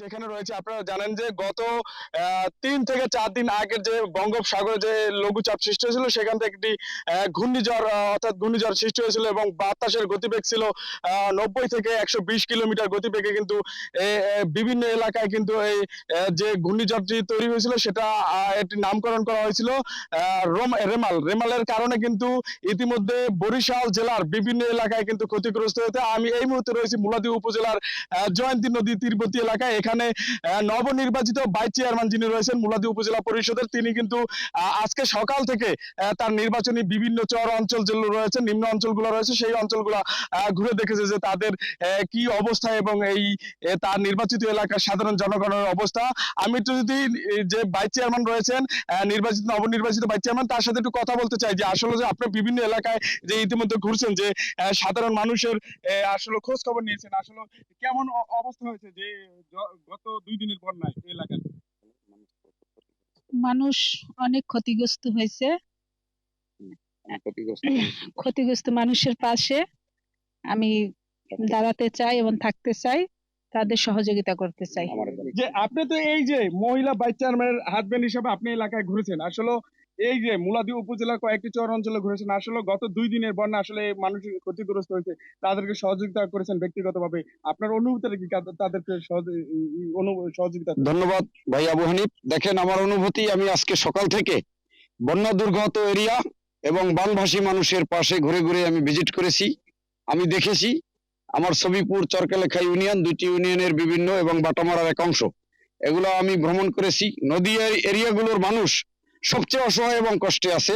যেখানে রয়েছে আপনারা জানেন যে গত 3 থেকে 4 দিন আগের যে বঙ্গোপসাগরে যে লঘুচাপ সৃষ্টি হয়েছিল সেখান থেকে একটি ঘূর্ণিঝড় অর্থাৎ ঘূর্ণিঝড় সৃষ্টি হয়েছিল এবং বাতাসের গতিবেগ ছিল 90 থেকে 120 কিলোমিটার গতিবেগে কিন্তু বিভিন্ন এলাকায় কিন্তু এই যে ঘূর্ণিঝড়টি তৈরি হয়েছিল সেটা একটি নামকরণ করা হয়েছিল রেমালের কারণে কিন্তু ইতিমধ্যে বরিশাল জেলার বিভিন্ন এলাকায় কিন্তু ক্ষতিগ্রস্ত হয়েছে। আমি এই মুহূর্তে রয়েছি মুলাদী উপজেলার জয়ন্তী নদী তীরবর্তী এলাকায়। এখানে নবনির্বাচিত ভাইস চেয়ারম্যান যিনি রয়েছেন মুলাদী উপজেলা পরিষদের, তিনি কিন্তু আজকে সকাল থেকে তার নির্বাচনী বিভিন্ন চর অঞ্চল যেগুলো রয়েছে, নিম্ন অঞ্চলগুলো রয়েছে, সেই অঞ্চলগুলো ঘুরে দেখেছে যে তাদের কি অবস্থা এবং এই তার নির্বাচিত এলাকার সাধারণ জনগণের অবস্থা। আমি একটু যদি যে ভাইস চেয়ারম্যান রয়েছেন নবনির্বাচিত ভাইস চেয়ারম্যান, তার সাথে একটু কথা বলতে চাই যে আসলে যে আপনি বিভিন্ন এলাকায় যে ইতিমধ্যে ঘুরছেন, যে সাধারণ মানুষের আসলে খোঁজ খবর নিয়েছেন, আসলে কেমন অবস্থা হয়েছে যে গত 2 দিনের বন্যায় এই এলাকায়? মানুষ অনেক ক্ষতিগ্রস্ত হয়েছে। ক্ষতিগ্রস্ত মানুষের পাশে আমি দাঁড়াতে চাই এবং থাকতে চাই, তাদের সহযোগিতা করতে চাই। যে আপনি তো এই যে মহিলা ভাইস চেয়ারম্যানের হাজবেন্ড হিসেবে আপনি এলাকায় ঘুরেছেন, আসলে এই যে মুলাদী উপজেলার কয়েকটি চর অঞ্চলে ঘুরেছেন, আসলে গত 2 দিনের বন্যা আসলে মানুষ ক্ষতিগ্রস্ত হয়েছে, তাদেরকে সহযোগিতা করেছেন ব্যক্তিগতভাবে, আপনার অনুভূতিটা কি তাদেরকে সহযোগিতা? ধন্যবাদ ভাই আবু হানিফ। দেখেন, আমার অনুভূতি, আমি আজকে সকাল থেকে বন্যা দুর্গত এরিয়া এবং বানভাসী মানুষের পাশে ঘুরে ঘুরে আমি ভিজিট করেছি। আমি দেখেছি আমার ছবিপুর চরকালেখা ইউনিয়ন, 2টি ইউনিয়নের বিভিন্ন এবং বাটামারার এক অংশ, এগুলো আমি ভ্রমণ করেছি। নদী এরিয়াগুলোর মানুষ সবচেয়ে অসহায় এবং কষ্টে আছে।